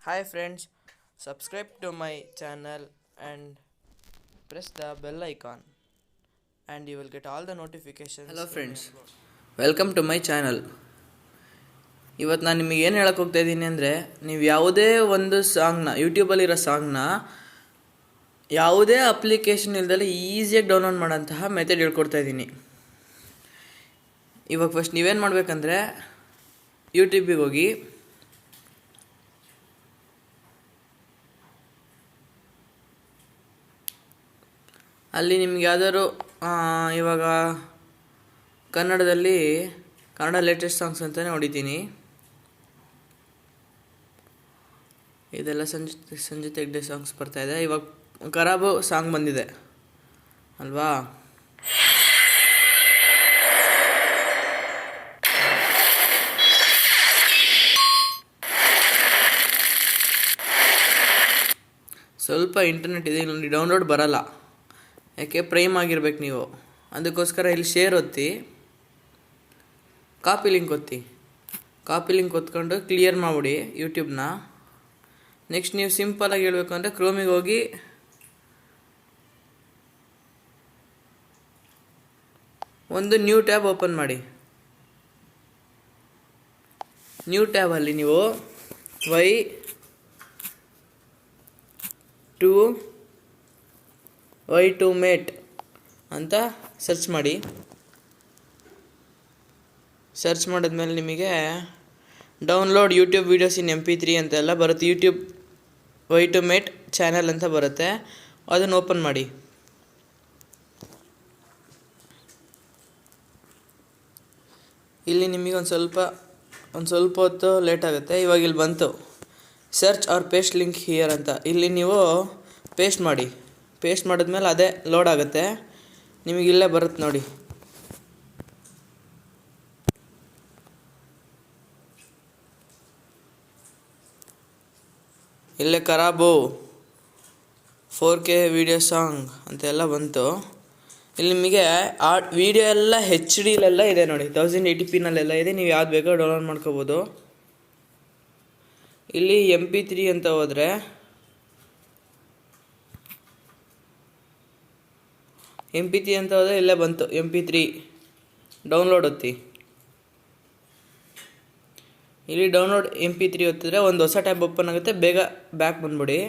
Hi friends, subscribe to my channel and press the bell icon and you will get all the notifications. Hello when I friends, upload. Welcome to my channel. ಇವತ್ತು ನಾನು ನಿಮಗೆ ಏನು ಹೇಳಕ್ಕೆ ಹೋಗ್ತಾ ಇದ್ದೀನಿ ಅಂದರೆ, ನೀವು ಯಾವುದೇ ಒಂದು ಸಾಂಗ್ನ ಯೂಟ್ಯೂಬಲ್ಲಿರೋ ಸಾಂಗ್ನ ಯಾವುದೇ ಅಪ್ಲಿಕೇಶನ್ ಇಲ್ದಲೆ ಈಸಿಯಾಗಿ ಡೌನ್ಲೋಡ್ ಮಾಡೋಂತಹ ಮೆಥಡ್ ಹೇಳ್ಕೊಡ್ತಾ ಇದ್ದೀನಿ. ಇವಾಗ ಫಸ್ಟ್ ನೀವೇನು ಮಾಡಬೇಕಂದ್ರೆ ಯೂಟ್ಯೂಬಿಗೆ ಹೋಗಿ ಅಲ್ಲಿ ನಿಮ್ಗೆ ಯಾವ್ದಾದ್ರು ಇವಾಗ ಕನ್ನಡ ಲೇಟೆಸ್ಟ್ ಸಾಂಗ್ಸ್ ಅಂತಲೇ ಹೊಡಿತೀನಿ. ಇದೆಲ್ಲ ಸಂಜಿತ್ ಹೆಗ್ಡೆ ಸಾಂಗ್ಸ್ ಬರ್ತಾಯಿದೆ. ಇವಾಗ ಖರಾಬು ಸಾಂಗ್ ಬಂದಿದೆ ಅಲ್ವಾ. ಸ್ವಲ್ಪ ಇಂಟರ್ನೆಟ್ ಇದೆ, ಇಲ್ಲಿ ಡೌನ್ಲೋಡ್ ಬರಲ್ಲ, ಯಾಕೆ ಪ್ರೈಮ್ ಆಗಿರ್ಬೇಕು ನೀವು. ಅದಕ್ಕೋಸ್ಕರ ಇಲ್ಲಿ ಶೇರ್ ಒತ್ತಿ, ಕಾಪಿ ಲಿಂಕ್ ಒತ್ಕೊಂಡು ಕ್ಲಿಯರ್ ಮಾಡಿಬಿಡಿ ಯೂಟ್ಯೂಬ್ನ. ನೆಕ್ಸ್ಟ್ ನೀವು ಸಿಂಪಲಾಗಿ ಹೇಳಬೇಕು ಅಂದರೆ ಕ್ರೋಮಿಗೆ ಹೋಗಿ ಒಂದು ನ್ಯೂ ಟ್ಯಾಬ್ ಓಪನ್ ಮಾಡಿ. ನ್ಯೂ ಟ್ಯಾಬಲ್ಲಿ ನೀವು Y2Mate ಅಂತ ಸರ್ಚ್ ಮಾಡಿ. ಸರ್ಚ್ ಮಾಡಿದ್ಮೇಲೆ ನಿಮಗೆ ಡೌನ್ಲೋಡ್ ಯೂಟ್ಯೂಬ್ ವೀಡಿಯೋಸ್ ಇನ್ MP3 ಅಂತೆಲ್ಲ ಬರುತ್ತೆ. ಯೂಟ್ಯೂಬ್ Y2Mate ಚಾನಲ್ ಅಂತ ಬರುತ್ತೆ, ಅದನ್ನು ಓಪನ್ ಮಾಡಿ. ಇಲ್ಲಿ ನಿಮಗೆ ಒಂದು ಸ್ವಲ್ಪ ಹೊತ್ತು ಲೇಟ್ ಆಗುತ್ತೆ. ಇವಾಗ ಇಲ್ಲಿ ಬಂತು search or paste link here ಅಂತ. ಇಲ್ಲಿ ನೀವು ಪೇಸ್ಟ್ ಮಾಡಿ. ಪೇಸ್ಟ್ ಮಾಡಿದ್ಮೇಲೆ ಅದೇ ಲೋಡ್ ಆಗುತ್ತೆ, ನಿಮಗೆ ಇಲ್ಲೇ ಬರುತ್ತೆ ನೋಡಿ. ಇಲ್ಲೇ ಖರಾಬು 4K ವಿಡಿಯೋ ಸಾಂಗ್ ಅಂತೆಲ್ಲ ಬಂತು. ಇಲ್ಲಿ ನಿಮಗೆ ವಿಡಿಯೋ ಎಲ್ಲ HD ಇದೆ ನೋಡಿ, 1080p ಇದೆ. ನೀವು ಯಾವ್ದು ಬೇಕೋ ಡೌನ್ಲೋಡ್ ಮಾಡ್ಕೋಬೋದು. ಇಲ್ಲಿ MP3 ಅಂತ ಹೋದರೆ ಇಲ್ಲೇ ಬಂತು MP3 ಡೌನ್ಲೋಡ್ ಒತ್ತಿ. ಇಲ್ಲಿ ಡೌನ್ಲೋಡ್ MP3 ಒತ್ತಿದ್ರೆ ಒಂದು ಹೊಸ ಟ್ಯಾಬ್ ಓಪನ್ ಆಗುತ್ತೆ. ಬೇಗ ಬ್ಯಾಕ್ ಬಂದ್ಬಿಡಿ.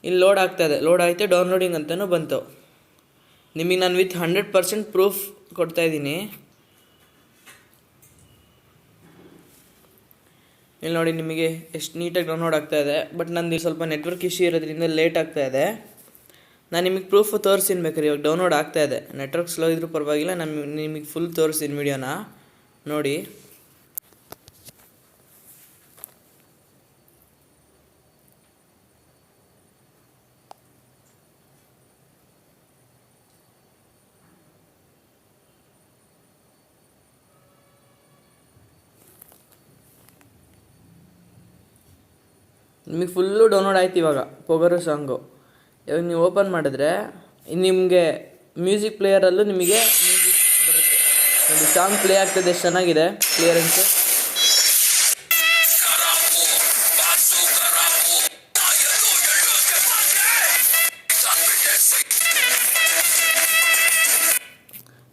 ಇಲ್ಲಿ ಲೋಡ್ ಆಗ್ತಾಯಿದೆ, ಲೋಡ್ ಆಯಿತು, ಡೌನ್ಲೋಡಿಂಗ್ ಅಂತಲೂ ಬಂತು. ನಿಮಗೆ ನಾನು ವಿತ್ 100% ಪ್ರೂಫ್ ಕೊಡ್ತಾಯಿದ್ದೀನಿ. ಇಲ್ಲಿ ನೋಡಿ ನಿಮಗೆ ಎಷ್ಟು ನೀಟಾಗಿ ಡೌನ್ಲೋಡ್ ಆಗ್ತಾಯಿದೆ. ಬಟ್ ನಂದು ಸ್ವಲ್ಪ ನೆಟ್ವರ್ಕ್ ಇಶ್ಯೂ ಇರೋದ್ರಿಂದ ಲೇಟ್ ಆಗ್ತಾಯಿದೆ. ನಾನು ನಿಮಗೆ ಪ್ರೂಫ್ ತೋರಿಸ್ತೀನಿ ಬೇಕಾದ್ರೆ. ಇವಾಗ ಡೌನ್ಲೋಡ್ ಆಗ್ತಾಯಿದೆ, ನೆಟ್ವರ್ಕ್ ಸ್ಲೋ ಇದ್ರೂ ಪರವಾಗಿಲ್ಲ, ನಾನು ನಿಮಗೆ ಫುಲ್ ತೋರಿಸ್ತೀನಿ ವಿಡಿಯೋನ ನೋಡಿ. ನಿಮಗೆ ಫುಲ್ಲು ಡೌನ್ಲೋಡ್ ಆಯ್ತು ಇವಾಗ ಪೊಗರು ಸಾಂಗು. ಇವಾಗ ನೀವು ಓಪನ್ ಮಾಡಿದ್ರೆ ನಿಮಗೆ ಮ್ಯೂಸಿಕ್ ಪ್ಲೇಯರಲ್ಲೂ ನಿಮಗೆ ಮ್ಯೂಸಿಕ್ ಬರುತ್ತೆ ನೋಡಿ. ಸಾಂಗ್ ಪ್ಲೇ ಆಗ್ತದೆ, ಎಷ್ಟು ಚೆನ್ನಾಗಿದೆ ಕ್ಲಿಯರೆನ್ಸು.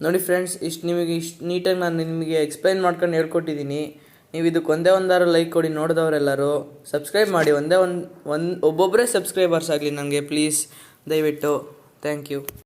ನೋಡಿ ಫ್ರೆಂಡ್ಸ್, ಇಷ್ಟು ನೀಟಾಗಿ ನಾನು ನಿಮಗೆ ಎಕ್ಸ್ಪ್ಲೈನ್ ಮಾಡ್ಕೊಂಡು ಹೇಳ್ಕೊಟ್ಟಿದ್ದೀನಿ. ನೀವು ಇದಕ್ಕೆ ಒಂದಾರು ಲೈಕ್ ಕೊಡಿ ನೋಡಿದವರೆಲ್ಲರೂ. ಸಬ್ಸ್ಕ್ರೈಬ್ ಮಾಡಿ, ಒಬ್ಬೊಬ್ಬರೇ ಸಬ್ಸ್ಕ್ರೈಬರ್ಸ್ ಆಗಲಿ ನನಗೆ ಪ್ಲೀಸ್, ದಯವಿಟ್ಟು. Thank you.